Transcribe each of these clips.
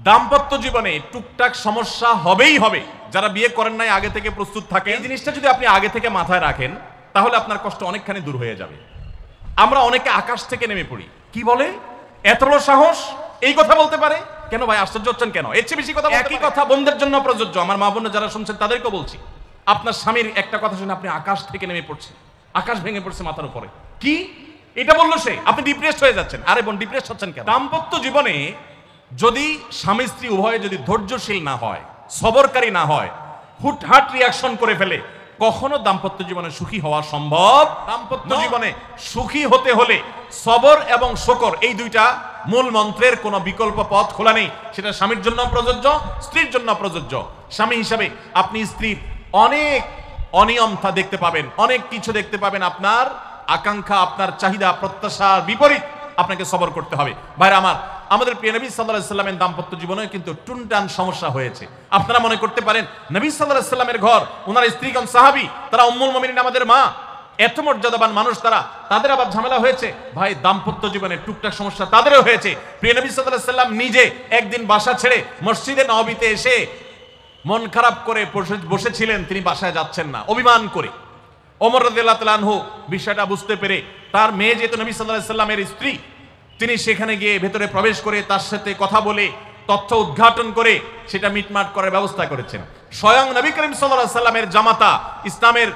দাম্পত্য জীবনে টুকটাক সমস্যা হবেই হবে। যারা বিয়ে করেন নাই আগে থেকে প্রস্তুত থাকে, এই জিনিসটা যদি আপনি আগে থেকে মাথায় রাখেন তাহলে আপনার কষ্ট অনেকখানি দূর হয়ে যাবে। আমরা অনেকে আকাশ থেকে নেমে পড়ি, কি বলে এত বড় সাহস এই কথা বলতে পারে, কেন ভাই আশ্চর্য হচ্ছেন কেন? এর চেয়ে বেশি কথা, একই কথা বোনদের জন্য প্রযোজ্য। আমার মা বোন যারা শুনছেন তাদেরকেও বলছি, আপনার স্বামীর একটা কথা শুনে আপনি আকাশ থেকে নেমে পড়ছেন, আকাশ ভেঙে পড়ছে মাথার উপরে, কি এটা বললো সে, আপনি ডিপ্রেসড হয়ে যাচ্ছেন। আরে বোন ডিপ্রেসড হচ্ছেন কেন? দাম্পত্য জীবনে যদি স্বামী স্ত্রী উভয়ে যদি ধৈর্যশীল না হয়, সবরকারী না হয়, হুটহাট রিয়াকশন করে ফেলে, কখনো দাম্পত্য জীবনে সুখী হওয়া সম্ভব? দাম্পত্য জীবনে সুখী হতে হলে সবর এবং শকর এই দুইটা মূল মন্ত্রের কোনো বিকল্প পথ খোলা নেই। সেটা স্বামীর জন্য প্রযোজ্য, স্ত্রীর জন্য প্রযোজ্য। স্বামী হিসাবে আপনি স্ত্রীর অনেক অনিয়মতা দেখতে পাবেন, অনেক কিছু দেখতে পাবেন, আপনার আকাঙ্ক্ষা আপনার চাহিদা প্রত্যাশার বিপরীত, আপনাকে সবর করতে হবে। ভাইরা আমার, আমাদের প্রিয় নবী সাল্লাল্লাহু আলাইহি সাল্লামের দাম্পত্য জীবনে কিন্তু টুনটান সমস্যা হয়েছে। আপনারা মনে করতে পারেন নবী সাল্লাল্লাহু আলাইহি সাল্লামের ঘর, ওনার স্ত্রীগণ সাহাবী, তারা উম্মুল মুমিনিন আমাদের মা, এত মর্যাদাবান মানুষ তারা, তাদের আবার ঝামেলা হয়েছে। ভাই দাম্পত্য জীবনে টুকটাক সমস্যা তাদেরও হয়েছে। প্রিয় নবী সাল্লাল্লাহু আলাইহি সাল্লাম নিজে একদিন বাসা ছেড়ে মসজিদে নববীতে এসে মন খারাপ করে বসেছিলেন, তিনি বাসায় যাচ্ছেন না, অভিমান করে। ওমর রাদিয়াল্লাহু তাআলা আনহু বিষয়টা বুঝতে পেরে তার মেয়ে যেহেতু নবী সাল্লাল্লাহু আলাইহি সাল্লামের স্ত্রী, তিনি সেখানে গিয়ে ভেতরে প্রবেশ করে তার সাথে কথা বলে তথ্য উদ্ঘাটন করে সেটা মিটমাট করার ব্যবস্থা করেছেন। স্বয়ং নবী করিম সাল্লাল্লাহু আলাইহি সাল্লামের জামাতা, ইসলামের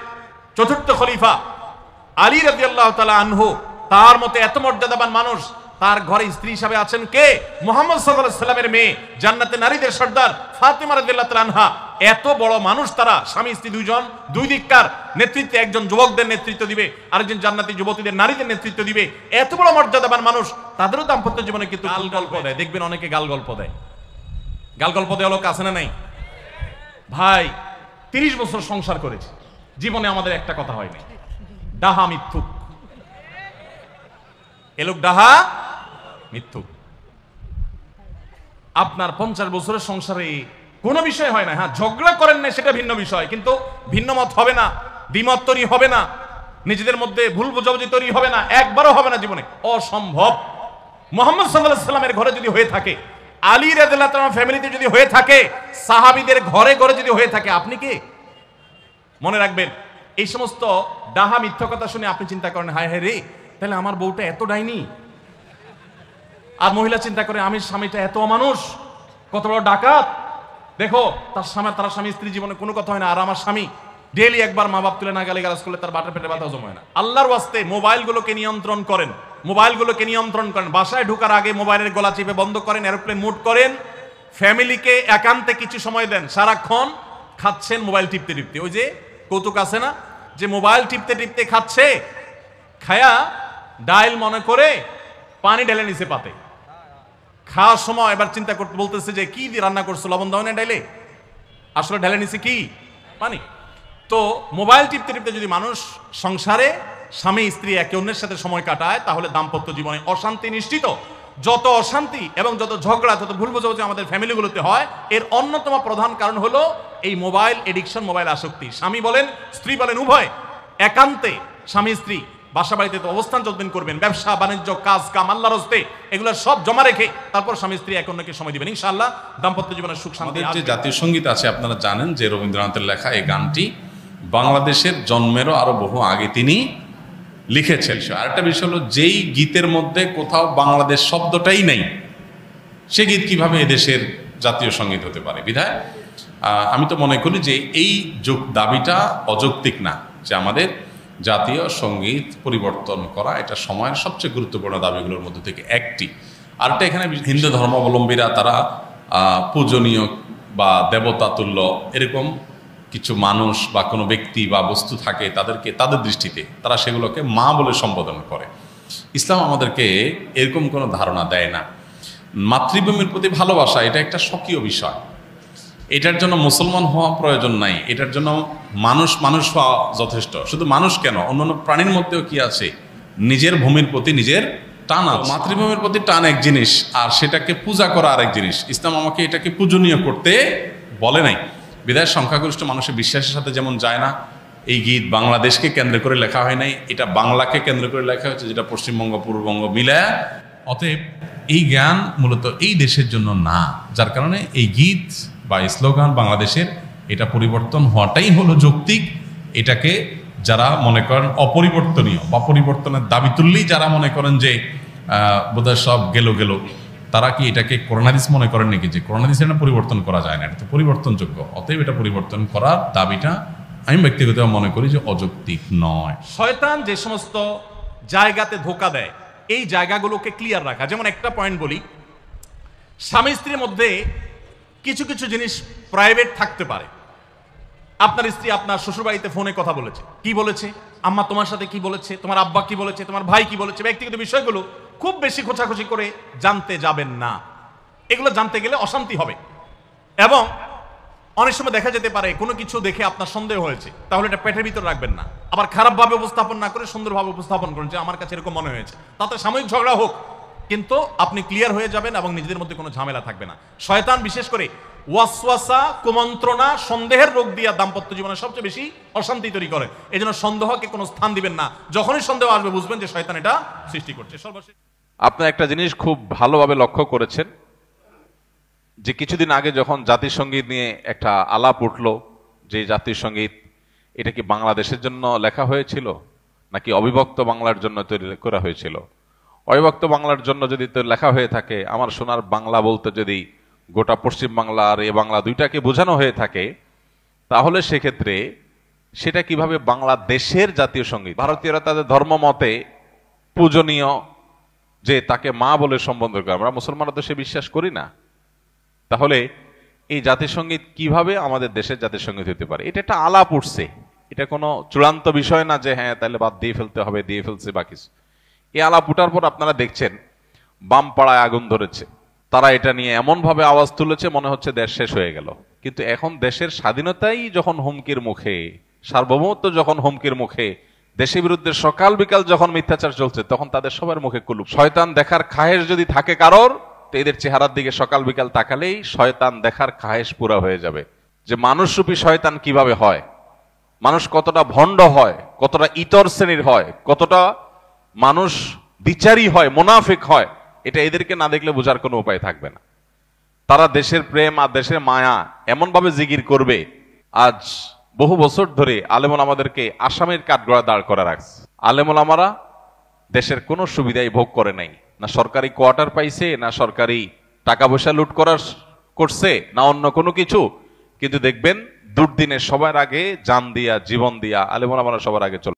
চতুর্থ খলিফা আলী রাদিয়াল্লাহু তাআলা আনহু, তার মতে এত মর্যাদাবান মানুষ, তার ঘরে স্ত্রী হিসাবে আছেন কে? মুহাম্মদ সাল্লাল্লাহু আলাইহি সাল্লামের মেয়ে, জান্নাতে নারীদের সর্দার ফাতিমা রাদিয়াল্লাহু তাআলা আনহা। এত বড় মানুষ তারা, স্বামী স্ত্রী দুইজন, দুই দিককার নেতৃত্বে, একজন যুবকদের নেতৃত্ব দিবে, আরেকজন জান্নাতি যুবতীদের নারীদের নেতৃত্ব দিবে। এত বড় মর্যাদাবান মানুষ, তাদেরও দাম্পত্য জীবনে কিন্তু গাল গল্প দেয়। দেখবেন অনেকে গাল গল্প দেয়, গাল গল্প দেওয়া লোক আছে না নাই? ভাই 30 বছর সংসার করেছি, জীবনে আমাদের একটা কথা হয়নি, ডাহা মিথ্যুক। এ লোক ডাহা মিথ্যুক। আপনার 50 বছরের সংসারে কোনো বিষয় হয় না, হ্যাঁ ঝগড়া করেন না সেটা ভিন্ন বিষয়, কিন্তু ভিন্ন মত হবে না, দ্বিমত তৈরি হবে না, নিজেদের মধ্যে ভুল বোঝাবুঝি তৈরি হবে না, একবারও হবে না জীবনে, অসম্ভব। মুহাম্মদ সাল্লাল্লাহু আলাইহি সাল্লামের ঘরে যদি হয়ে থাকে, আলী রাদিয়াল্লাহু তাআলা ফ্যামিলিতে যদি হয়ে থাকে, সাহাবীদের ঘরে ঘরে যদি হয়ে থাকে, আপনি কে? মনে রাখবেন, এই সমস্ত ডাহা মিথ্যা কথা শুনে আপনি চিন্তা করেন, হায় হায় রে, তাহলে আমার বউটা এত ডাইনি। আর মহিলা চিন্তা করে, আমি স্বামীটা এত অমানুষ, কত বড় ডাকাত। দেখো তার স্বামী স্ত্রী জীবনে কোনো কথা হয় না, আর আমার স্বামী ডেইলি একবার মা বাপ তুলে না গালিগালাজ করলে তার বাটার পেটে ব্যথা জমে না। আল্লাহর ওয়াস্তে মোবাইলগুলোকে নিয়ন্ত্রণ করেন, মোবাইলগুলোকে নিয়ন্ত্রণ করেন। বাসায় ঢোকার আগে মোবাইলের গলা চিপে বন্ধ করেন, এরোপ্লেন মুড করেন। ফ্যামিলিকে একান্তে কিছু সময় দেন। সারাক্ষণ খাচ্ছেন মোবাইল টিপতে টিপতে, ওই যে কৌতুক আছে না, যে মোবাইল টিপতে টিপতে খাচ্ছে, খায়া ডাইল মনে করে পানি ঢেলে নিছে পাতে। খাওয়ার সময় এবার চিন্তা করতে বলতেছে যে কি দিয়ে রান্না করছো, লবণ দাও না ডাইলে, আসলে ঢেলে নিছে কি পানি। তো মোবাইল টিপতে টিপতে যদি মানুষ সংসারে স্বামী স্ত্রী একে অন্যের সাথে সময় কাটায়, তাহলে দাম্পত্য জীবনে অশান্তি নিশ্চিত। যত অশান্তি এবং যত ঝগড়া, যত ভুল বোঝাবুঝি আমাদের ফ্যামিলিগুলোতে হয়, এর অন্যতম প্রধান কারণ হলো এই মোবাইল এডিকশন, মোবাইল আসক্তি। স্বামী বলেন স্ত্রী বলেন উভয় একান্তে স্বামী স্ত্রী বাসা বাড়িতে তো অবস্থান যতদিন করবেন, ব্যবসা বাণিজ্য কাজ কাম আল্লাহর হস্তে, এগুলো সব জমা রেখে তারপর স্বামী স্ত্রী এক অন্যকে সময় দিবেন, ইনশাআল্লাহ দাম্পত্য জীবনের সুখ শান্তি। যে জাতীয় সঙ্গীত আছে আপনারা জানেন যে রবীন্দ্রনাথের লেখা এই গানটি বাংলাদেশের জন্মেরও আরো বহু আগে তিনি লিখেছেন। আরেকটা বিষয় হলো, যেই গীতের মধ্যে কোথাও বাংলাদেশ শব্দটাই নেই, সে গীত কিভাবে এদেশের জাতীয় সঙ্গীত হতে পারে? বিধায় আমি তো মনে করি যে এই দাবিটা অযৌক্তিক না, যে আমাদের জাতীয় সঙ্গীত পরিবর্তন করা এটা সময়ের সবচেয়ে গুরুত্বপূর্ণ দাবিগুলোর মধ্যে থেকে একটি। আরেকটা, এখানে হিন্দু ধর্মাবলম্বীরা তারা পূজনীয় বা দেবতা তুল্য এরকম কিছু মানুষ বা কোনো ব্যক্তি বা বস্তু থাকে, তাদেরকে তাদের দৃষ্টিতে তারা সেগুলোকে মা বলে সম্বোধন করে। ইসলাম আমাদেরকে এরকম কোনো ধারণা দেয় না। মাতৃভূমির প্রতি ভালোবাসা এটা একটা স্বকীয় বিষয়, এটার জন্য মুসলমান হওয়া প্রয়োজন নাই, এটার জন্য মানুষ হওয়া যথেষ্ট। শুধু মানুষ কেন, অন্যান্য প্রাণীর মধ্যেও কি আছে, নিজের ভূমির প্রতি নিজের টান আছে। মাতৃভূমির প্রতি টান এক জিনিস, আর সেটাকে পূজা করা আরেক জিনিস। ইসলাম আমাকে এটাকে পূজনীয় করতে বলে নাই। বিধায় সংখ্যাগরিষ্ঠ মানুষের বিশ্বাসের সাথে যেমন যায় না, এই গীত বাংলাদেশকে কেন্দ্র করে লেখা হয় নাই, এটা বাংলাকে কেন্দ্র করে লেখা হয়েছে, যেটা পশ্চিমবঙ্গ পূর্ববঙ্গ মিলায়া অতএব এই জ্ঞান মূলত এই দেশের জন্য না, যার কারণে এই গীত বা স্লোগান বাংলাদেশের এটা পরিবর্তন হওয়াটাই হলো যৌক্তিক। এটাকে যারা মনে করেন অপরিবর্তনীয় বা পরিবর্তনের দাবি তুললেই যারা মনে করেন যে বোধহয় সব গেল তারা কি এটাকে কোরআন হাদিস মনে করেন নাকি যে কোরআন হাদিস এটা পরিবর্তন করা যায় না, এটা তো পরিবর্তনযোগ্য। অতএব এটা পরিবর্তন করার দাবিটা আমি ব্যক্তিগতভাবে মনে করি যে অযৌক্তিক নয়। শয়তান যে সমস্ত জায়গাতে ধোঁকা দেয় এই জায়গাগুলোকে ক্লিয়ার রাখা। যেমন একটা পয়েন্ট বলি, স্বামী স্ত্রীর মধ্যে কিছু কিছু জিনিস প্রাইভেট থাকতে পারে। আপনার স্ত্রী আপনার শ্বশুরবাড়িতে ফোনে কথা বলেছে, কি বলেছে, আম্মা তোমার সাথে কি বলেছে, তোমার আব্বা কি বলেছে, তোমার ভাই কি বলেছে, ব্যক্তিগত বিষয়গুলো খুব বেশি খোঁচাখুচি করে জানতে যাবেন না। এগুলো জানতে গেলে অশান্তি হবে। এবং অনেক সময় দেখা যেতে পারে কোনো কিছু দেখে আপনার সন্দেহ হয়েছে, তাহলে এটা পেটের ভিতর রাখবেন না। আবার খারাপভাবে উপস্থাপন না করে সুন্দরভাবে উপস্থাপন করুন যে আমার কাছে এরকম মনে হয়েছে, তাতে সাময়িক ঝগড়া হোক, কিন্তু আপনি ক্লিয়ার হয়ে যাবেন এবং নিজেদের মধ্যে কোনো ঝামেলা থাকবে না। শয়তান বিশেষ করে ওয়াসওয়াসা, কুমন্ত্রণা, সন্দেহের রোগ দিয়া দাম্পত্য জীবনে সবচেয়ে বেশি অশান্তি তৈরি করে। এই জন্য সন্দেহকে কোনো স্থান দিবেন না। যখনই সন্দেহ আসবে বুঝবেন যে শয়তান এটা সৃষ্টি করছে। সর্বশেষ আপনি একটা জিনিস খুব ভালোভাবে লক্ষ্য করেছেন যে কিছুদিন আগে যখন জাতীয় সঙ্গীত নিয়ে একটা আলাপ উঠলো, যে জাতীয় সঙ্গীত এটা কি বাংলাদেশের জন্য লেখা হয়েছিল নাকি অবিভক্ত বাংলার জন্য তৈরি করা হয়েছিল? অবিভক্ত বাংলার জন্য যদি তো লেখা হয়ে থাকে, আমার সোনার বাংলা বলতে যদি গোটা পশ্চিম বাংলা আর এ বাংলা দুইটাকে বোঝানো হয়ে থাকে, তাহলে সেক্ষেত্রে সেটা কিভাবে বাংলাদেশের জাতীয় সঙ্গীত? ভারতীয়রা তাদের ধর্ম মতে পূজনীয়, যে তাকে মা বলে সম্বোধন করে, আমরা মুসলমানরা তো সে বিশ্বাস করি না। তাহলে এই জাতীয় সঙ্গীত কিভাবে আমাদের দেশের জাতীয় সঙ্গীত হতে পারে? এটা একটা আলাপ উঠছে, এটা কোনো চূড়ান্ত বিষয় না যে হ্যাঁ তাহলে বাদ দিয়ে ফেলতে হবে, দিয়ে ফেলছে বা কিছু। এই আলাপ উঠার পর আপনারা দেখছেন বাম পাড়ায় আগুন ধরেছে, তারা এটা নিয়ে এমন ভাবে আওয়াজ তুলেছে মনে হচ্ছে দেশ শেষ হয়ে গেল। কিন্তু এখন দেশের স্বাধীনতাই যখন হুমকির মুখে, সার্বভৌমত্ব যখন হুমকির মুখে, দেশের বিরুদ্ধে সকাল বিকাল যখন মিথ্যাচার চলছে, তখন তাদের সবার মুখে কুলুপ। শয়তান দেখার খাহেশ যদি থাকে কারোর, তো এদের চেহারার দিকে সকাল বিকাল তাকালেই শয়তান দেখার খাহেশ পুরা হয়ে যাবে। যে মানুষরূপী শয়তান কিভাবে হয়, মানুষ কতটা ভণ্ড হয়, কতটা ইতর শ্রেণীর হয়, কতটা মানুষ বিচারী হয়, মুনাফিক হয়, এটা এদেরকে না দেখলে বোঝার কোনো উপায় থাকবে না। তারা দেশের প্রেম আর দেশের মায়া এমন ভাবে জিগির করবে। আজ বহু বছর ধরে আলেমুল আমাদেরকে আসামের কাঠগড়া দাঁড় করে রাখছে। আলেমুল আমারা দেশের কোনো সুবিধাই ভোগ করে নাই, না সরকারি কোয়ার্টার পাইছে, না সরকারি টাকা পয়সা লুট করছে, না অন্য কোনো কিছু। কিন্তু দেখবেন দুর্দিনে সবার আগে জান দিয়া, জীবন দিয়া আলেমুল আমারা সবার আগে চলে।